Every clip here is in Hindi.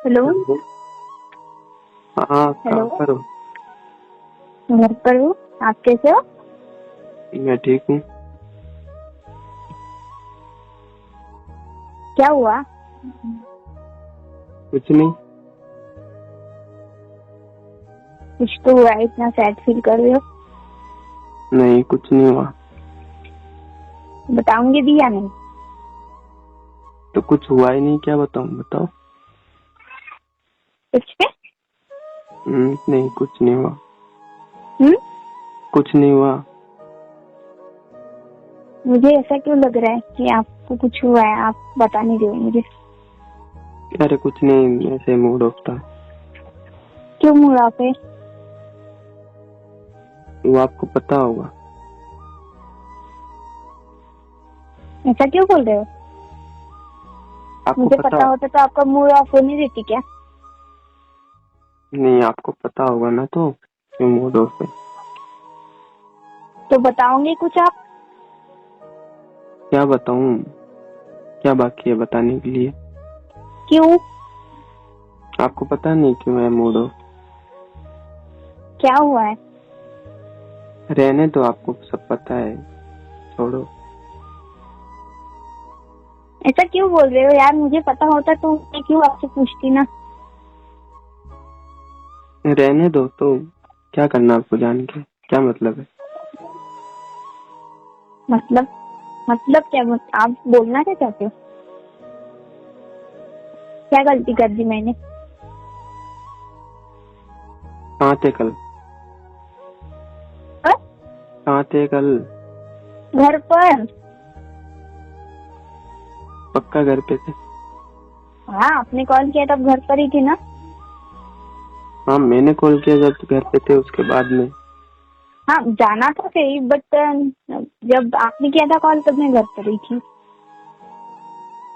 हेलो। हेलो। हाँ, हेलो। कहाँ पर हो? घर पर हूँ। आप कैसे हो? मैं ठीक हूँ। क्या हुआ? कुछ नहीं। कुछ तो हुआ है, इतना सैड फील कर रहे हो। नहीं, कुछ नहीं हुआ। बताऊंगी भी या नहीं? तो कुछ हुआ ही नहीं, क्या बताऊँ? बताओ। कुछ पे? नहीं, कुछ नहीं हुआ। हम्म। कुछ नहीं हुआ। मुझे ऐसा क्यों लग रहा है कि आपको कुछ हुआ है, आप बता नहीं रहे हो मुझे। अरे कुछ नहीं, ऐसे मूड ऑफ था। क्यों मूड ऑफ है? वो आपको पता होगा। ऐसा क्यों बोल रहे हो? आपको मुझे पता होता तो आपका मूड ऑफ होने देती क्या? नहीं, आपको पता होगा ना, तो क्यों मूड ऑफ है? तो बताओगे कुछ आप? क्या बताऊँ? क्या बाकी है बताने के लिए? क्यों? आपको पता नहीं क्यों है मूड ऑफ? क्या हुआ है? रहने तो आपको सब पता है, छोड़ो। ऐसा क्यों बोल रहे हो यार? मुझे पता होता तो मैं क्यों आपसे पूछती ना। रहने दो तो। क्या करना आपको जान के? क्या मतलब है? मतलब क्या? आप बोलना क्या चाहते हो? क्या गलती कर दी मैंने? कहाँ थे कल? पर? कहाँ थे कल? घर पर। पक्का घर पे थे? हाँ, आपने कॉल किया तब घर पर ही थी ना। हाँ, मैंने कॉल किया जब घर पे थे, उसके बाद में। हाँ, जाना तो सही, बट जब आपने किया था कॉल तब मैं घर पर ही थी।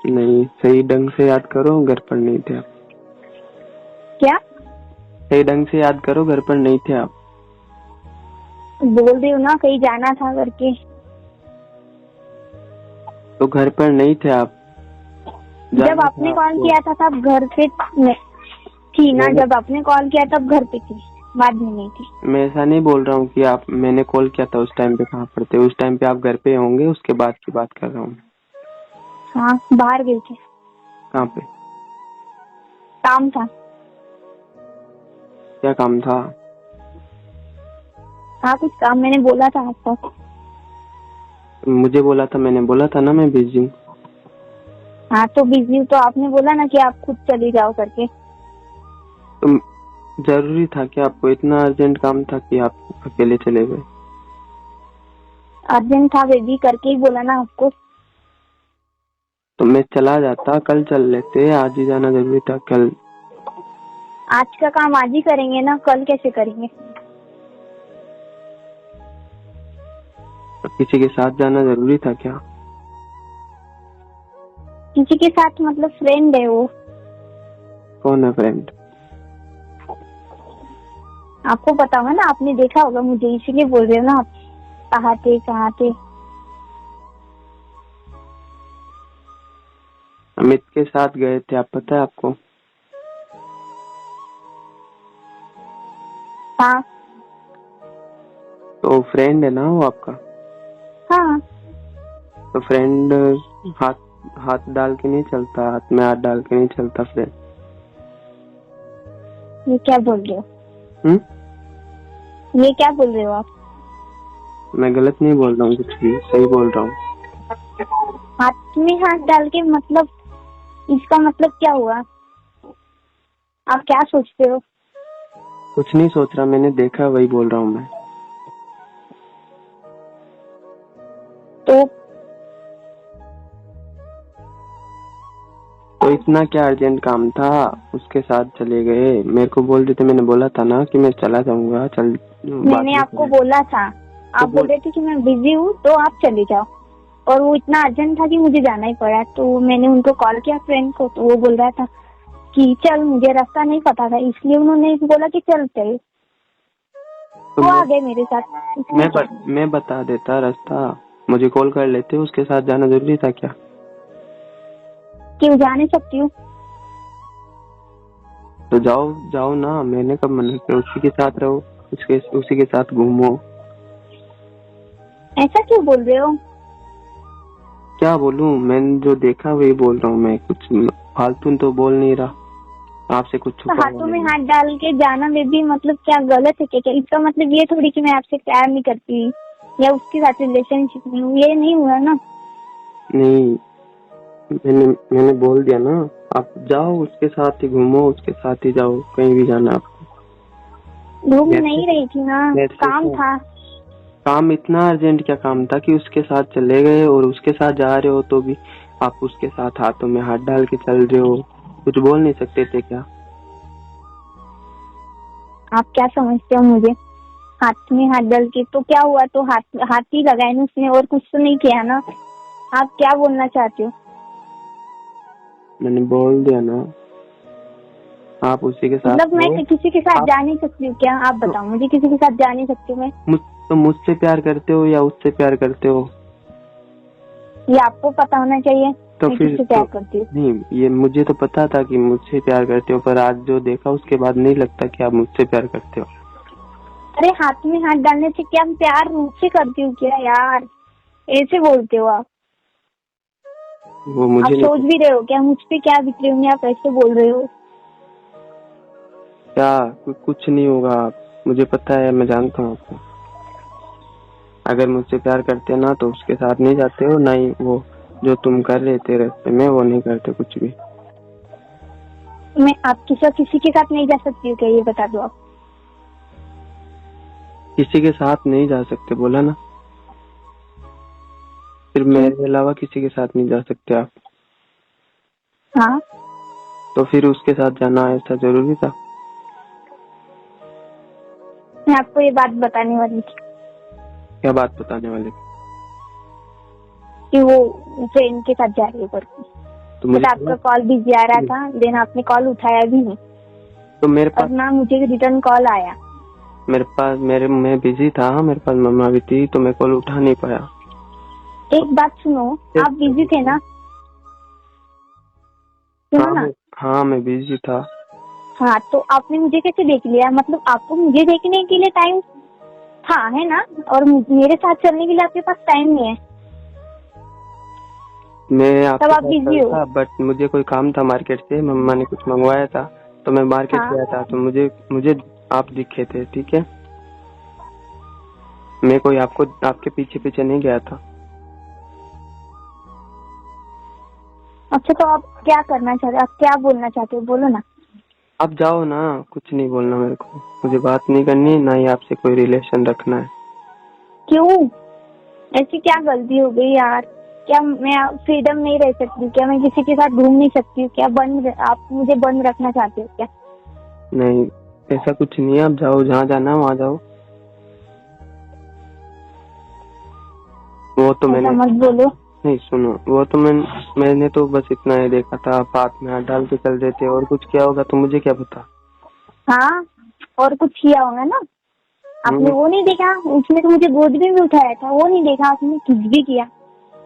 नहीं, सही ढंग से याद करो, घर पर नहीं थे आप। क्या? सही ढंग से याद करो, घर पर नहीं थे आप। बोल रही हूँ ना, कहीं जाना था करके। तो घर पर नहीं थे आप। जब आपने कॉल किया था तब घर पे थी ना। जब आपने कॉल किया तब घर पे थी, बाद में नहीं थी। मैं ऐसा नहीं बोल रहा हूँ कि आप, मैंने कॉल किया था उस टाइम पे कहाँ पर थे। उस टाइम पे आप घर पे होंगे, उसके बाद की बात कर रहा हूँ। हाँ, बाहर गई थी। कहाँ पे? काम था। क्या काम था? हाँ, कुछ काम मैंने बोला था आपको। मुझे बोला था? मैंने बोला था ना मैं बिजी हूँ। हाँ, तो बिजी हूँ तो आपने बोला ना कि आप खुद चली जाओ करके। तो जरूरी था कि आपको इतना अर्जेंट काम था कि आप अकेले चले गए? अर्जेंट था बेबी करके ही बोला ना आपको। तो मैं चला जाता, कल चल लेते। आज ही जाना जरूरी था? कल आज का काम आज ही करेंगे ना, कल कैसे करेंगे? किसी के साथ जाना जरूरी था क्या? किसी के साथ मतलब फ्रेंड है वो। कौन है फ्रेंड? आपको पता होगा ना, आपने देखा होगा मुझे, इसीलिए बोल रहे हो ना आप। कहाँ थे? अमित के साथ गए थे, आप पता है आपको? हाँ। तो फ्रेंड है ना वो आपका? हाँ। तो फ्रेंड हाथ हाथ डाल के नहीं चलता, हाथ में हाथ डाल के नहीं चलता फ्रेंड। ये क्या बोल रहे हो? ये क्या बोल रहे हो आप? मैं गलत नहीं बोल रहा हूँ, कुछ भी सही बोल रहा हूँ। हाथ में हाथ डाल के मतलब, इसका मतलब क्या हुआ? आप क्या सोचते हो? कुछ नहीं सोच रहा, मैंने देखा वही बोल रहा हूँ मैं। तो इतना क्या अर्जेंट काम था? उसके साथ चले गए, मेरे को बोल देते। मैंने बोला था ना कि मैं चला जाऊंगा, चल। मैंने आपको बोला था, आप बोल रहे थे कि मैं बिजी हूँ तो आप चले जाओ, और वो इतना अर्जेंट था कि मुझे जाना ही पड़ा। तो मैंने उनको कॉल किया फ्रेंड को, तो वो बोल रहा था कि चल, मुझे रास्ता नहीं पता था इसलिए उन्होंने बोला कि चल चल। तो आ गए मेरे साथ। मैं बता देता रास्ता, मुझे कॉल कर लेते। उसके साथ जाना जरूरी था क्या? क्यों जा नहीं सकती हूँ? तो जाओ जाओ ना, मैंने कब मना किया? उसी के साथ रहो, उसी के साथ घूमो। ऐसा क्यों बोल रहे हो? क्या बोलूं? मैंने जो देखा वही बोल रहा हूँ मैं, कुछ फालतू तो बोल नहीं रहा, आपसे कुछ तो छुपा हाथों में हाथ डाल के जाना में भी मतलब क्या गलत है क्या? इसका मतलब ये थोड़ी कि मैं आपसे प्यार नहीं करती या उसके साथ रिलेशनशिप में हूँ, ये नहीं हुआ ना। नहीं, मैंने बोल दिया ना, आप जाओ उसके साथ ही घूमो, उसके साथ ही जाओ, कहीं भी जाना आपको। घूम नहीं रही थी ना, काम था। काम इतना अर्जेंट क्या काम था कि उसके साथ चले गए, और उसके साथ जा रहे हो तो भी आप उसके साथ हाथों में हाथ डाल के चल रहे हो? कुछ बोल नहीं सकते थे क्या? आप क्या समझते हो मुझे? हाथ में हाथ डाल के तो क्या हुआ? तो हाथ ही लगाए ना उसने, और कुछ तो नहीं किया ना। आप क्या बोलना चाहते हो? मैंने बोल दिया ना, आप उसी के साथ मतलब मैं हो। किसी के साथ जा नहीं सकती हूँ क्या? आप बताओ मुझे, किसी के साथ जा नहीं सकती हूँ मैं? तो मुझसे प्यार करते हो या उससे प्यार करते हो? ये आपको पता होना चाहिए। तो मैं फिर किससे प्यार करती हूँ? नहीं, ये मुझे तो पता था कि मुझसे प्यार करते हो, पर आज जो देखा उसके बाद नहीं लगता कि आप मुझसे प्यार करते हो। अरे हाथ में हाथ डालने से क्या मैं प्यार मुझसे करती हूँ क्या यार? ऐसे बोलते हो आप? वो मुझे आप सोच भी रहे हो क्या मुझ पे क्या बीत रही होंगी? आप ऐसे बोल रहे हो। क्या कुछ नहीं होगा, मुझे पता है, मैं जानता हूँ आपको। अगर मुझसे प्यार करते ना तो उसके साथ नहीं जाते हो, ना ही वो जो तुम कर रहे थे रास्ते में वो नहीं करते कुछ भी। मैं आपके साथ किसी के साथ नहीं जा सकती हूँ क्या? ये बता दो आप। किसी के साथ नहीं जा सकते बोला ना, फिर मेरे अलावा किसी के साथ नहीं जा सकते आप। हाँ, तो फिर उसके साथ जाना ऐसा जरूरी था? मैं आपको ये बात बताने वाली थी क्या बात बताने वाले? कि वो फ्रेंड के साथ जा रही है करके। तो मुझे आपका कॉल बिजी आ रहा था, देन आपने कॉल उठाया भी नहीं। तो मेरे पास ना मुझे रिटर्न कॉल आया। मैं बिजी था, मेरे पास मम्मा भी थी, तो मैं कॉल उठा नहीं पाया। एक बात सुनो, आप बिजी थे ना? सुनो ना। हाँ, मैं बिजी था। हाँ, तो आपने मुझे कैसे देख लिया? मतलब आपको मुझे देखने के लिए टाइम था, है ना? और मेरे साथ चलने के लिए आपके पास टाइम नहीं है। मैं आपके तब आप साथ बिजी हो। था, बट मुझे कोई काम था मार्केट से, मम्मा ने कुछ मंगवाया था, तो मैं मार्केट गया था, तो मुझे आप दिखे थे, ठीक है? मैं कोई आपके पीछे पीछे नहीं गया था। अच्छा, तो आप क्या करना चाहते हो? आप क्या बोलना चाहते हो? बोलो ना। आप जाओ ना, कुछ नहीं बोलना मेरे को, मुझे बात नहीं करनी, ना ही आपसे कोई रिलेशन रखना है। क्यों? ऐसी क्या गलती हो गई यार? क्या मैं फ्रीडम नहीं रह सकती? क्या मैं किसी के साथ घूम नहीं सकती हूँ क्या? आप मुझे बंद रखना चाहते हो क्या? नहीं, ऐसा कुछ नहीं है, आप जाओ, जहाँ जाना वहाँ जाओ। वो तो मैंने मत बोलो। नहीं, सुनो, वो तो मैंने तो बस इतना ही देखा था, आप हाथ में हाथ डाल के चल रहे थे, और कुछ क्या होगा तो मुझे क्या पता। हाँ, और कुछ किया होगा ना? आपने वो नहीं देखा? उसने तो मुझे गोद में भी उठाया था, वो नहीं देखा? आपने किस भी किया,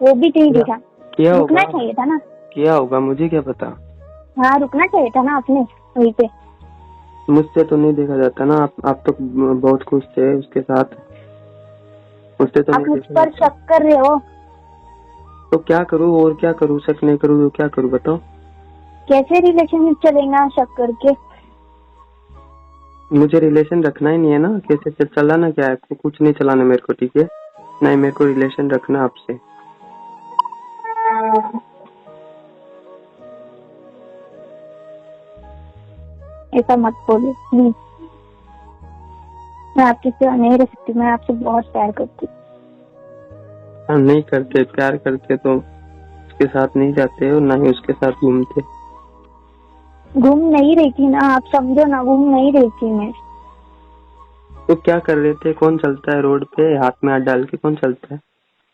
वो भी नहीं देखा? किया रुकना होगा, चाहिए था ना? किया होगा, मुझे क्या पता। हाँ, रुकना चाहिए था ना आपने वहीं पे। मुझसे तो नहीं देखा जाता ना, आप तो बहुत खुश थे उसके साथ, मुझसे तो आप नहीं मुझ देखा पर जाता। शक कर रहे हो? तो क्या करूँ, और क्या करूँ? शक नहीं करूँ तो क्या करूँ बताओ? कैसे रिलेशनशिप चलेगा शक करके? मुझे रिलेशन रखना ही नहीं है ना, कैसे चलाना क्या है? कुछ नहीं चलाना मेरे को, ठीक है? नहीं, मेरे को रिलेशन रखना आपसे। ऐसा मत बोलो प्लीज। मैं आपके सिवा नहीं रह सकती, मैं आपसे बहुत प्यार करती हूँ। हम नहीं करते, प्यार करते तो उसके साथ नहीं जाते और ना ही उसके साथ घूमते। घूम नहीं रही थी ना, आप समझो ना, घूम नहीं रही थी मैं। तो क्या कर रहे थे? कौन चलता है रोड पे हाथ में हाथ डाल के, कौन चलता है?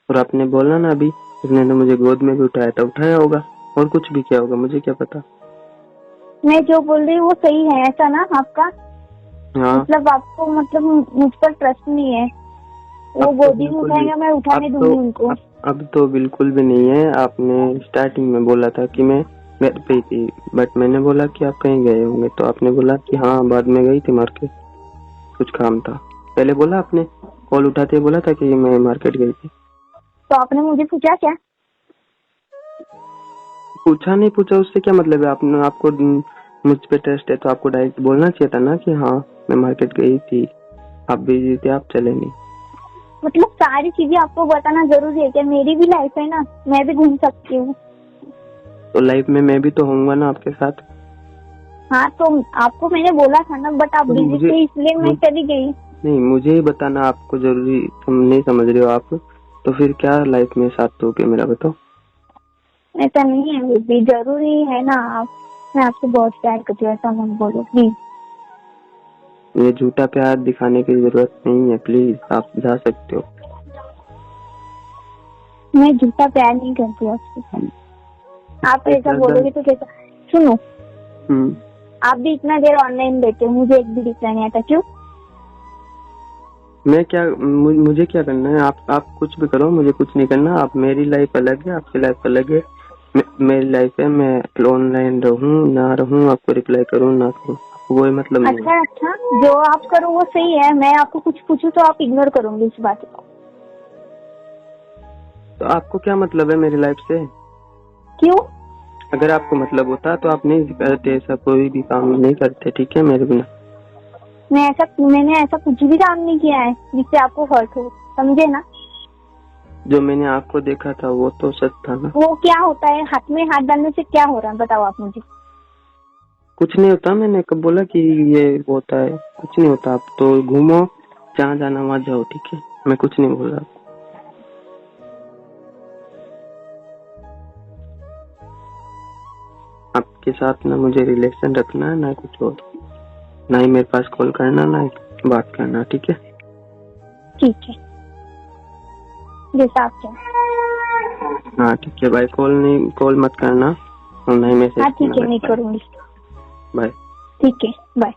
और आपने बोला ना अभी, उसने तो मुझे गोद में भी उठाया था, उठाया होगा, और कुछ भी किया होगा, मुझे क्या पता। मैं जो बोल रही हूँ वो सही है, ऐसा ना आपका? हाँ, मतलब आपको मतलब मुझ पर ट्रस्ट नहीं है? वो गोदी में उठाएंगे, मैं उठाने दूंगी उनको। अब तो बिल्कुल भी नहीं है। आपने स्टार्टिंग में बोला था कि मैं घर पे थी, बट मैंने बोला कि आप कहीं गए होंगे, तो आपने बोला कि हाँ बाद में गई थी मार्केट, कुछ काम था। पहले बोला आपने, कॉल उठाते बोला था कि मैं मार्केट गई थी। तो आपने मुझे पूछा क्या? पूछा नहीं पूछा उससे क्या मतलब है? आपने, आपको मुझ पे ट्रस्ट है तो आपको डायरेक्ट बोलना चाहिए था ना कि हाँ मैं मार्केट गई थी, आप बिजी थे, आप चले नहीं। मतलब सारी चीजें आपको बताना जरूरी है क्या? मेरी भी लाइफ है ना, मैं भी घूम सकती हूँ। तो लाइफ में मैं भी तो होऊंगा ना आपके साथ। हाँ तो आपको मैंने बोला था ना, बट आप तो बिजी थे इसलिए मैं चली गई। नहीं, मुझे ही बताना आपको जरूरी, तुम नहीं समझ रहे हो आप, तो फिर क्या लाइफ में साथ दोगे मेरा, बताओ। ऐसा नहीं है बेबी, जरूरी है ना आप, मैं आपसे बहुत प्यार करती हूँ, ऐसा मत बोलो प्लीज। ये झूठा प्यार दिखाने की जरूरत नहीं है, प्लीज आप जा सकते हो। मैं झूठा प्यार नहीं करती आपसे। आप ऐसा बोलोगे तो कैसा? सुनो, आप भी इतना देर ऑनलाइन बैठे हो, मुझे एक भी रिप्लाई नहीं आता, क्यों? मैं क्या, मुझे क्या करना है? आप कुछ भी करो, मुझे कुछ नहीं करना। आप, मेरी लाइफ अलग है, आपकी लाइफ अलग है। मेरी लाइफ है, मैं ऑनलाइन रहूं ना रहूं, आपको रिप्लाई करूं ना करूं, वो मतलब नहीं। अच्छा, जो आप करो वो सही है, मैं आपको कुछ पूछूं तो आप इग्नोर करोगे इस बात को। तो आपको क्या मतलब है मेरी लाइफ से? क्यों? अगर आपको मतलब होता तो आप नहीं करते, ऐसा कोई भी काम नहीं करते, ठीक है, मेरे बिना। मैंने ऐसा कुछ भी काम नहीं किया है जिससे आपको हर्ट हो, समझे ना? जो मैंने आपको देखा था वो तो सच था ना। वो क्या होता है, हाथ में हाथ डालने से क्या हो रहा है बताओ आप मुझे। कुछ नहीं होता, मैंने कब बोला कि ये होता है? कुछ नहीं होता, आप तो घूमो, जहाँ जाना वहाँ जाओ, ठीक है, मैं कुछ नहीं बोल रहा। आपके साथ ना मुझे रिलेशन रखना है, ना कुछ और, ना ही मेरे पास कॉल करना, ना ही बात करना, ठीक है? ठीक है, जैसा आप चाहें। हाँ ठीक है, बाय। कॉल मत करना और ना ही मैसेज। हाँ ठीक है, नहीं करूँगी। बाय। ठीक है, बाय।